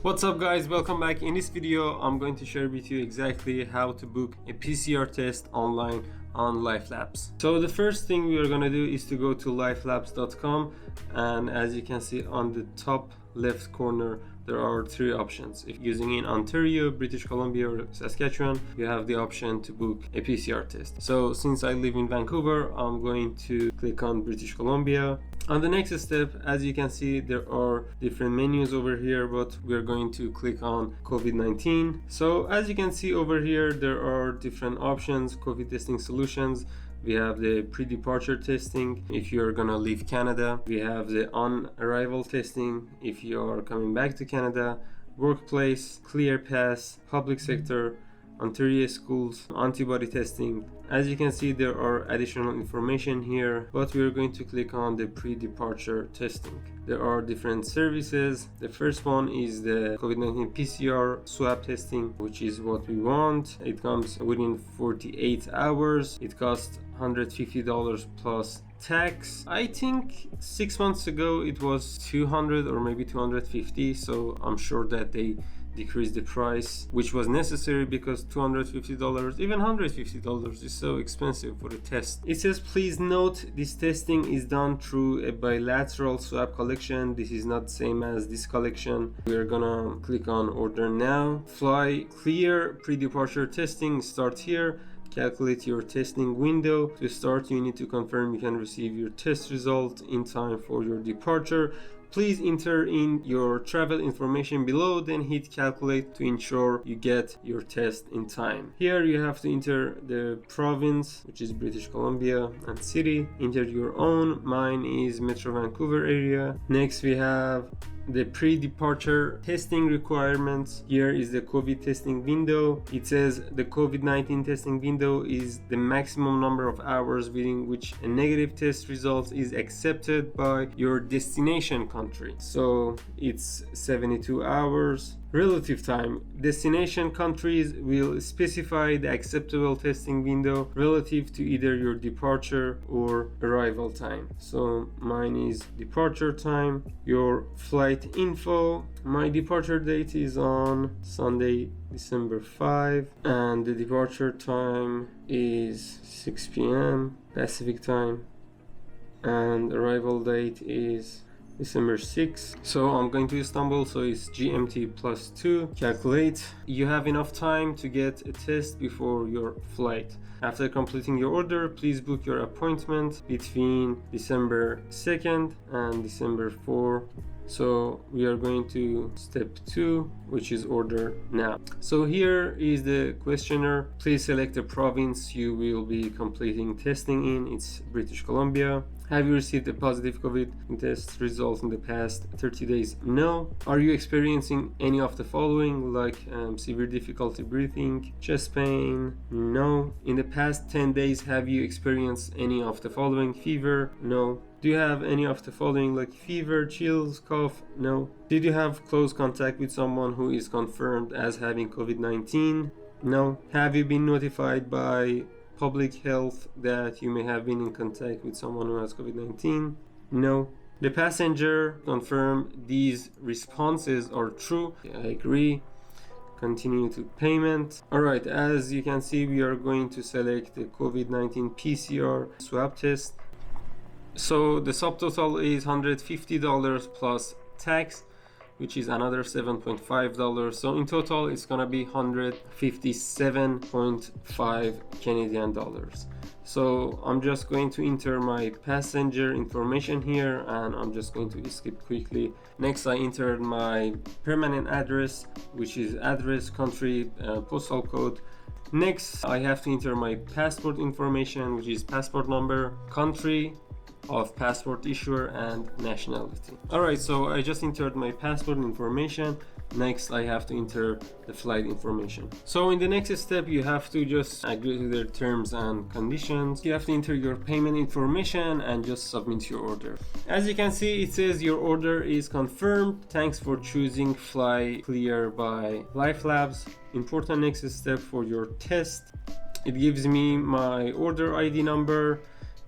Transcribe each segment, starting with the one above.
What's up guys, welcome back. In this video I'm going to share with you exactly how to book a PCR test online on LifeLabs. So the first thing we are going to do is to go to lifelabs.com, and as you can see on the top left corner there are three options. If using in Ontario, British Columbia or Saskatchewan, you have the option to book a PCR test. So since I live in Vancouver, I'm going to click on British Columbia. On the next step, as you can see, there are different menus over here, but we're going to click on COVID-19. So as you can see over here, there are different options, COVID testing solutions. We have the pre-departure testing if you're gonna leave Canada. We have the on-arrival testing if you are coming back to Canada. Workplace, clear pass, public sector, Ontario schools, antibody testing. As you can see, there are additional information here, but we are going to click on the pre-departure testing. There are different services. The first one is the COVID-19 PCR Swab testing, which is what we want. It comes within 48 hours. It costs $150 plus tax. I think 6 months ago it was 200 or maybe 250, so I'm sure that they decrease the price, which was necessary because $250, even $150 is so expensive for a test. It says, please note this testing is done through a bilateral swab collection. This is not the same as this collection. We're gonna click on order now. FlyClear pre-departure testing, start here. Calculate your testing window. To start, you need to confirm you can receive your test result in time for your departure. Please enter in your travel information below, then hit calculate to ensure you get your test in time. Here you have to enter the province, which is British Columbia, and city. Enter your own. Mine is Metro Vancouver area. Next we have the pre-departure testing requirements. Here is the COVID testing window. It says the COVID-19 testing window is the maximum number of hours within which a negative test result is accepted by your destination country. So it's 72 hours. Relative time. Destination countries will specify the acceptable testing window relative to either your departure or arrival time. So mine is departure time. Your flight info. My departure date is on Sunday, December 5, and the departure time is 6 p.m. Pacific time, and arrival date is December 6. So I'm going to Istanbul, so it's GMT plus 2. Calculate. You have enough time to get a test before your flight. After completing your order, please book your appointment between December 2nd and December 4. So we are going to step 2, which is order now. So here is the questionnaire. Please select the province you will be completing testing in. It's British Columbia. Have you received a positive COVID test result in the past 30 days? No. Are you experiencing any of the following, like severe difficulty breathing, chest pain? No. In the past 10 days, have you experienced any of the following? Fever? No. Do you have any of the following, like fever, chills, cough? No. Did you have close contact with someone who is confirmed as having COVID-19? No. Have you been notified by public health that you may have been in contact with someone who has COVID-19? No. The passenger confirm these responses are true. I agree. Continue to payment. Alright, as you can see, we are going to select the COVID-19 PCR swab test. So the subtotal is $150 plus tax, which is another $7.5. So in total, it's gonna be $157.5 Canadian dollars. So I'm just going to enter my passenger information here, and I'm just going to skip quickly. Next, I entered my permanent address, which is address, country, postal code. Next, I have to enter my passport information, which is passport number, country of passport issuer, and nationality. Alright, so I just entered my passport information. Next, I have to enter the flight information. So in the next step, you have to just agree to their terms and conditions. You have to enter your payment information and just submit your order. As you can see, it says your order is confirmed. Thanks for choosing FlyClear by LifeLabs. Important next step for your test. It gives me my order ID number.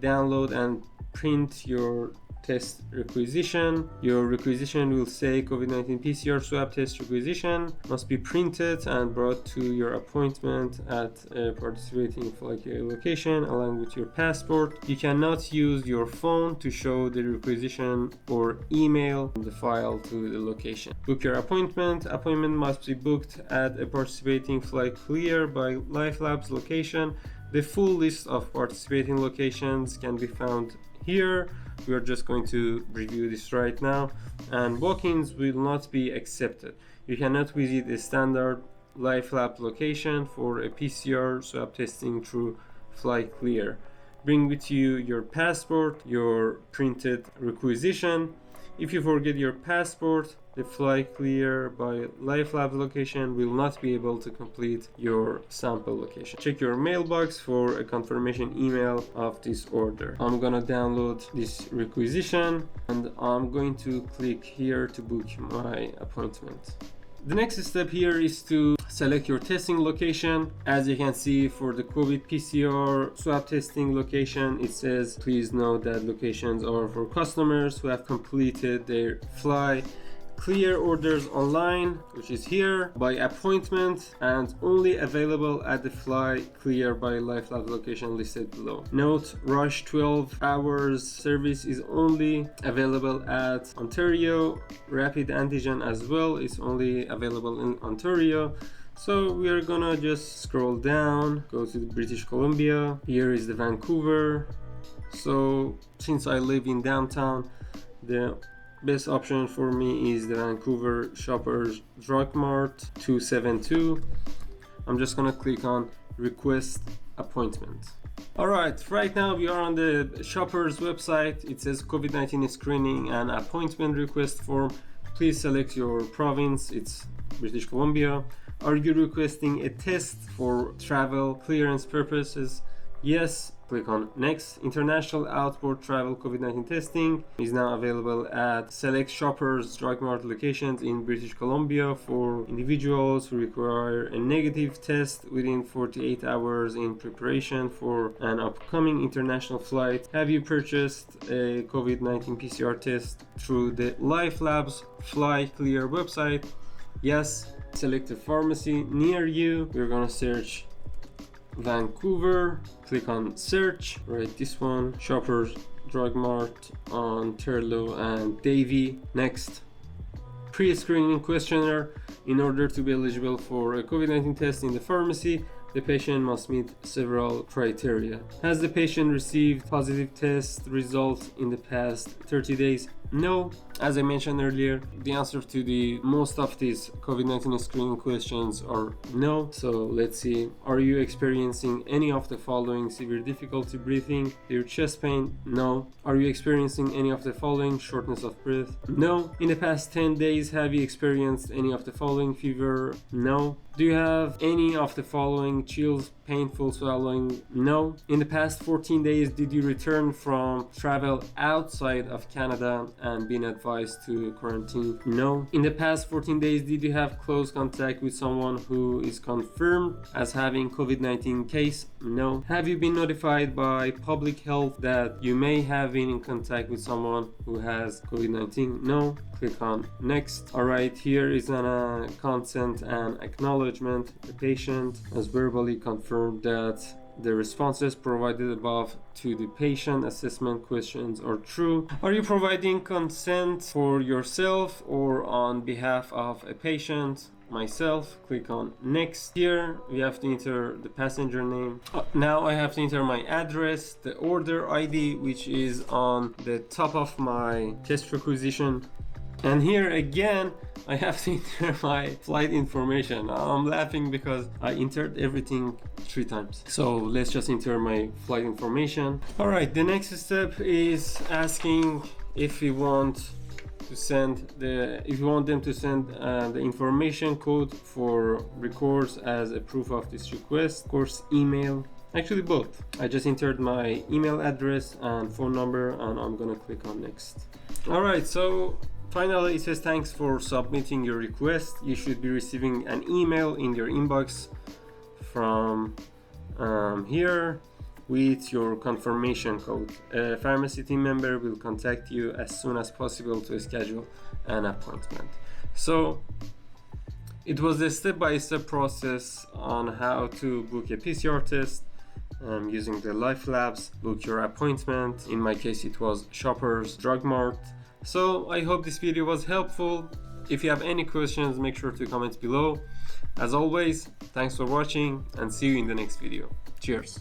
Download and print your test requisition. Your requisition will say COVID-19 PCR swab test requisition must be printed and brought to your appointment at a participating FlyClear location along with your passport. You cannot use your phone to show the requisition or email the file to the location. Book your appointment. Appointment must be booked at a participating FlyClear by LifeLabs location. The full list of participating locations can be found here. We are just going to review this right now, and walk-ins will not be accepted. You cannot visit a standard LifeLab location for a PCR swab testing through FlyClear. Bring with you your passport, your printed requisition. If you forget your passport, the FlyClear by LifeLabs location will not be able to complete your sample location. Check your mailbox for a confirmation email of this order. I'm gonna download this requisition and I'm going to click here to book my appointment. The next step here is to select your testing location. As you can see, for the COVID PCR swab testing location, it says please note that locations are for customers who have completed their FlyClear orders online, which is here, by appointment and only available at the FlyClear by LifeLabs location listed below. Note, rush 12 hours service is only available at Ontario. Rapid antigen as well is only available in Ontario. So we are gonna just scroll down, go to British Columbia. Here is the Vancouver. So since I live in downtown, the best option for me is the Vancouver Shoppers Drug Mart 272. I'm just gonna click on request appointment. Alright, right now we are on the Shoppers website. It says COVID-19 screening and appointment request form. Please select your province. It's British Columbia. Are you requesting a test for travel clearance purposes? Yes. Click on next. International outboard travel COVID-19 testing is now available at select Shoppers Drug Mart locations in British Columbia for individuals who require a negative test within 48 hours in preparation for an upcoming international flight. Have you purchased a COVID-19 PCR test through the LifeLabs FlyClear website? Yes. Select a pharmacy near you. We're gonna search Vancouver, click on search, write this one, Shoppers Drug Mart on Terlo and Davie. Next, pre-screening questionnaire. In order to be eligible for a COVID-19 test in the pharmacy, the patient must meet several criteria. Has the patient received positive test results in the past 30 days? No. As I mentioned earlier, the answer to the most of these COVID-19 screening questions are no. So let's see. Are you experiencing any of the following: severe difficulty breathing, severe chest pain? No. Are you experiencing any of the following: shortness of breath? No. In the past 10 days, have you experienced any of the following: fever? No. Do you have any of the following: chills, painful swallowing? No. In the past 14 days, did you return from travel outside of Canada and been advised to quarantine? No. In the past 14 days, did you have close contact with someone who is confirmed as having COVID-19 case? No. Have you been notified by public health that you may have been in contact with someone who has COVID-19? No. Click on next. Alright, here is an consent and acknowledgement. The patient has verbally confirmed that the responses provided above to the patient assessment questions are true. Are you providing consent for yourself or on behalf of a patient? Myself. Click on next. Here we have to enter the passenger name. Now I have to enter my address, the order ID, which is on the top of my test requisition. And here again, I have to enter my flight information. I'm laughing because I entered everything 3 times. So let's just enter my flight information. All right, the next step is asking if we want them to send the information code for records as a proof of this request. Of course, email. Actually, both. I just entered my email address and phone number, and I'm gonna click on next. All right, so finally, it says thanks for submitting your request. You should be receiving an email in your inbox from here. with your confirmation code. A pharmacy team member will contact you as soon as possible to schedule an appointment. So it was a step-by-step process on how to book a PCR test using the LifeLabs, book your appointment. In my case, it was Shoppers Drug Mart. So I hope this video was helpful. If you have any questions, make sure to comment below. As always, thanks for watching and see you in the next video. Cheers.